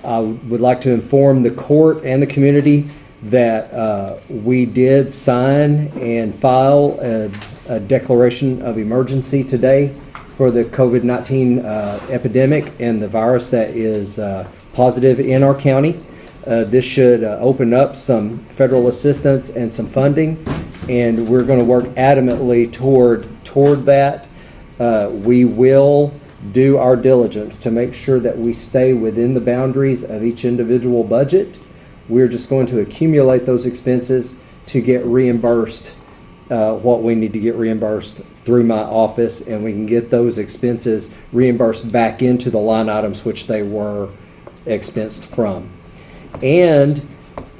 I would like to inform the court and the community that we did sign and file a declaration of emergency today for the COVID-19 epidemic and the virus that is positive in our county. This should open up some federal assistance and some funding, and we're going to work adamantly toward that. We will do our diligence to make sure that we stay within the boundaries of each individual budget. We're just going to accumulate those expenses to get reimbursed what we need to get reimbursed through my office, and we can get those expenses reimbursed back into the line items which they were expensed from. And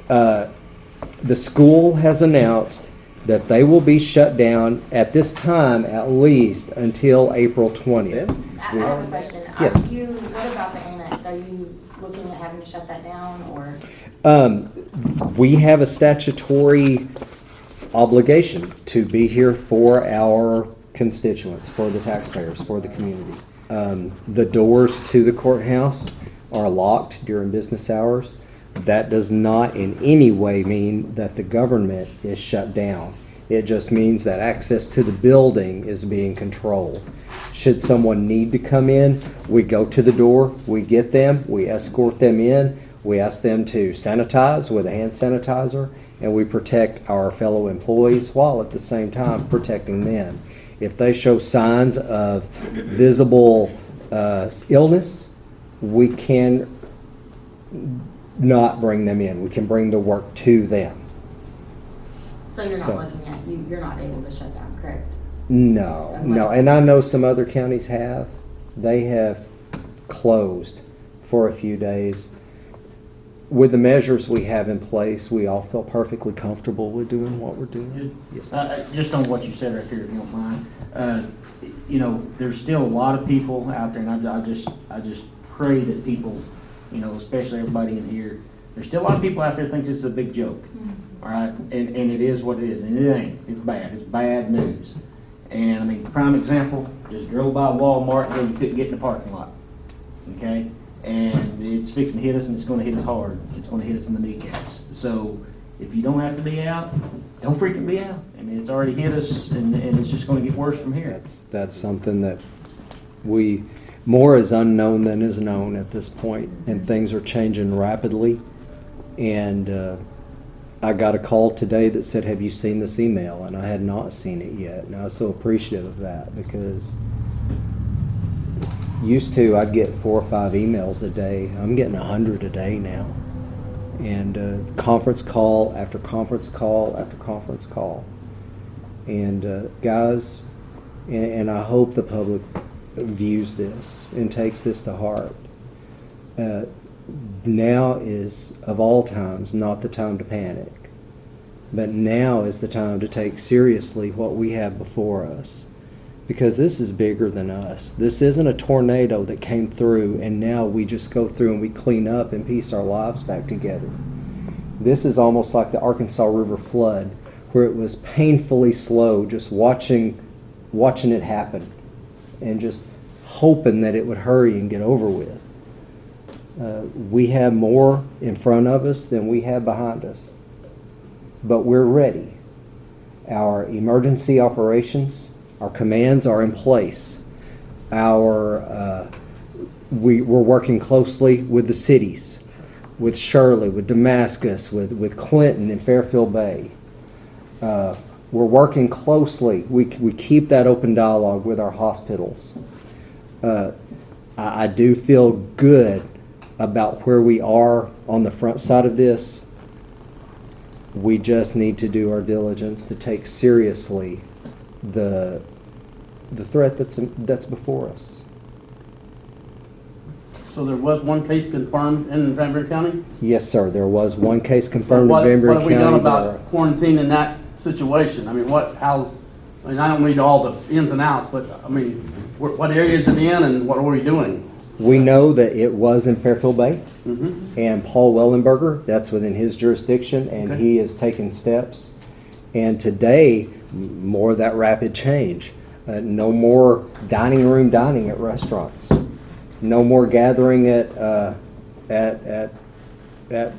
the school has announced that they will be shut down at this time at least until April 20th. I have a question. Yes. What about the annex? Are you looking at having to shut that down, or? We have a statutory obligation to be here for our constituents, for the taxpayers, for the community. The doors to the courthouse are locked during business hours. That does not in any way mean that the government is shut down. It just means that access to the building is being controlled. Should someone need to come in, we go to the door, we get them, we escort them in, we ask them to sanitize with a hand sanitizer, and we protect our fellow employees while at the same time protecting them. If they show signs of visible illness, we can not bring them in. We can bring the work to them. So you're not looking at, you're not able to shut down, correct? No, and I know some other counties have. They have closed for a few days. With the measures we have in place, we all feel perfectly comfortable with doing what we're doing. Yes. Just on what you said right there, if you don't mind. There's still a lot of people out there, and I just pray that people, especially everybody in here, there's still a lot of people out there thinks it's a big joke. All right, and it is what it is, and it ain't. It's bad. It's bad news. And I mean, prime example, just drove by Walmart and you couldn't get in the parking lot. Okay? And it's fixing to hit us, and it's going to hit us hard. It's going to hit us in the kneecaps. So if you don't have to be out, don't freaking be out. I mean, it's already hit us, and it's just going to get worse from here. That's something that more is unknown than is known at this point, and things are changing rapidly. And I got a call today that said, "Have you seen this email?" And I had not seen it yet. And I was so appreciative of that, because used to I'd get 4 or 5 emails a day. I'm getting 100 a day now. And conference call after conference call after conference call. And guys, and I hope the public views this and takes this to heart. Now is, of all times, not the time to panic. But now is the time to take seriously what we have before us. Because this is bigger than us. This isn't a tornado that came through and now we just go through and we clean up and piece our lives back together. This is almost like the Arkansas River flood, where it was painfully slow, just watching it happen and just hoping that it would hurry and get over with. We have more in front of us than we have behind us. But we're ready. Our emergency operations, our commands are in place. We're working closely with the cities, with Shirley, with Damascus, with Clinton and Fairfield Bay. We're working closely. We keep that open dialogue with our hospitals. I do feel good about where we are on the front side of this. We just need to do our diligence to take seriously the threat that's before us. So there was one case confirmed in Van Buren County? Yes, sir. There was one case confirmed in Van Buren County. What have we done about quarantining that situation? I mean, I don't read all the ins and outs, but I mean, what area is it in and what are we doing? We know that it was in Fairfield Bay, Mm-hmm. and Paul Wellenberger, that's within his jurisdiction, and Okay. he is taking steps. And today, more of that rapid change. No more dining at restaurants. no more gathering at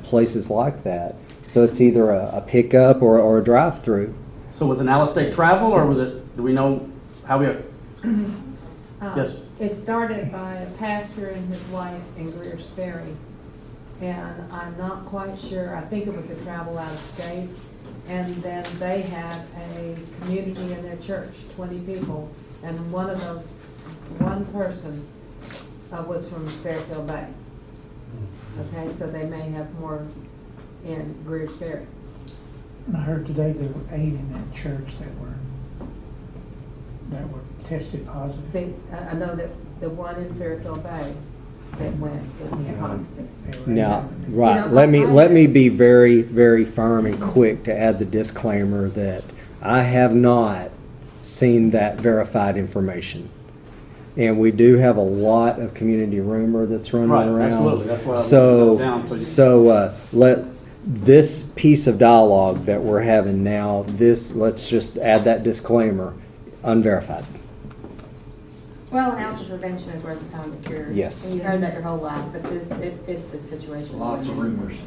places like that. So it's either a pickup or a drive-through. So was it out-of-state travel, or was it, do we know how we, yes? It started by a pastor and his wife in Greer's Ferry. And I'm not quite sure, I think it was a travel out of state. And then they had a community in their church, 20 people. And one of those, one person was from Fairfield Bay. Okay, so they may have more in Greer's Ferry. I heard today there were 8 in that church that were tested positive. See, I know that the one in Fairfield Bay that went is Yeah. positive. They were Now, 8. right, You know, let me be very, very firm and quick to add the disclaimer that I have not seen that verified information. And we do have a lot of community rumor that's running Right, around. absolutely. That's why I wanted to down to you. So let this piece of dialogue that we're having now, let's just add that disclaimer, unverified. Well, an ounce of prevention is worth a pound of cure. Yes. And you've heard that your whole life, but it fits the situation. Lots of rumors.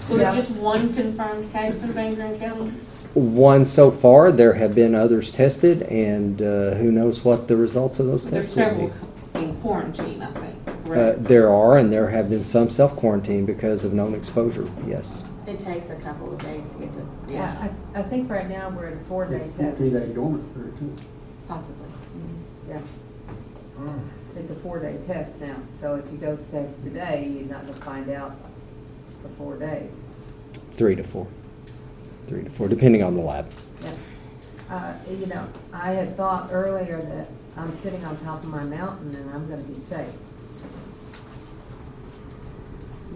So there's just one confirmed case in Van Buren County? One so far, there have been others tested, and who knows what the results of those There's tests will several be. in quarantine, I think. correct? There are, and there have been some self-quarantine because of known exposure, yes. It takes a couple of days to get the, Yeah, yes, I think right now we're at a 4-day test. 3-day dormant period too. possibly. Yeah. It's a 4-day test now, so if you go test today, you're not gonna find out for 4 days. 3 to 4. 3 to 4, depending on the lab. Yeah. You know, I had thought earlier that I'm sitting on top of my mountain and I'm gonna be safe.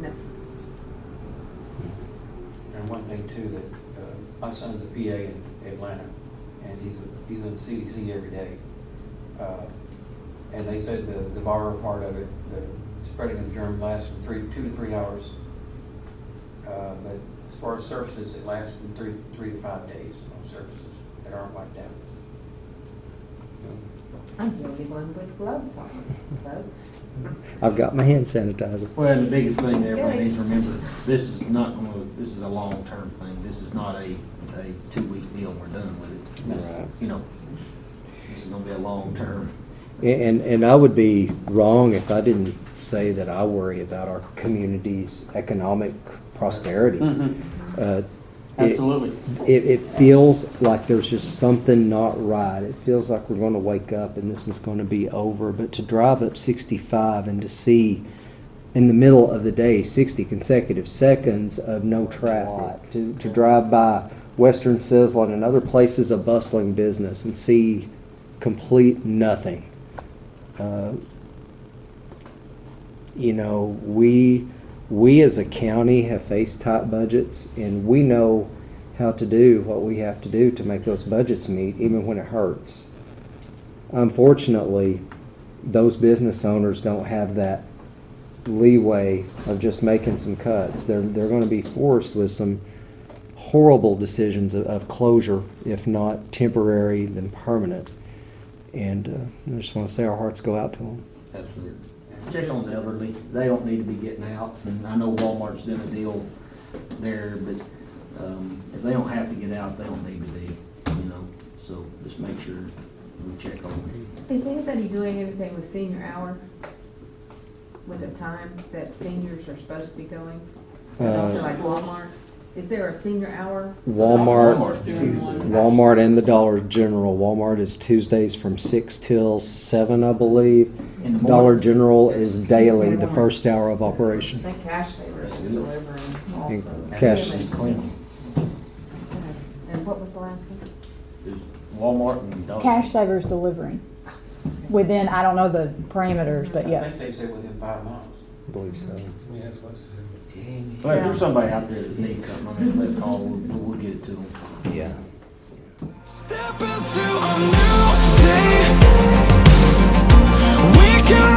No. And one thing too, that my son's a PA in Atlanta, and he's on the CDC every day. And they said the viral part of it, the spreading of the germ lasts from 2 to 3 hours. But as far as surfaces, it lasts from 3 to 5 days on surfaces that aren't wiped out. I'm the only one with gloves on, folks. I've got my hand sanitizer. Well, and the biggest thing that everybody needs to remember, this is not gonna, this is a long-term thing. This is not a 2-week deal and we're done with it. This, Right. you know, this is gonna be a long-term. And I would be wrong if I didn't say that I worry about our community's economic prosperity. Absolutely. It feels like there's just something not right. It feels like we're going to wake up and this is going to be over. But to drive up 65 and to see in the middle of the day 60 consecutive seconds of no traffic, to drive by Western Sizzlin and other places of bustling business and see complete nothing. You know, we as a county have faced tight budgets, and we know how to do what we have to do to make those budgets meet, even when it hurts. Unfortunately, those business owners don't have that leeway of just making some cuts. They're going to be forced with some horrible decisions of closure, if not temporary, then permanent. And I just want to say our hearts go out to them. Absolutely. Check on the elderly. They don't need to be getting out. And I know Walmart's done a deal there, but if they don't have to get out, they don't need to be, you know. So just make sure we check on them. Is anybody doing anything with senior hour? With the time that seniors are supposed to be going? Like Walmart? Is there a senior hour? Walmart's doing one. Walmart and the Dollar General. Walmart is Tuesdays from 6 till 7, I believe. In the Dollar morning. General is daily, the first hour of operation. I think Cash Savers is delivering also. And Cash- And clean. And what was the last one? Is Walmart and Dollar. Cash Savers delivering within, I don't know the parameters, but I yes. think they said within 5 miles. I believe so. But if there's somebody out there that needs something, I mean, let call, we'll get it to them. Yeah. Step into a new day. We can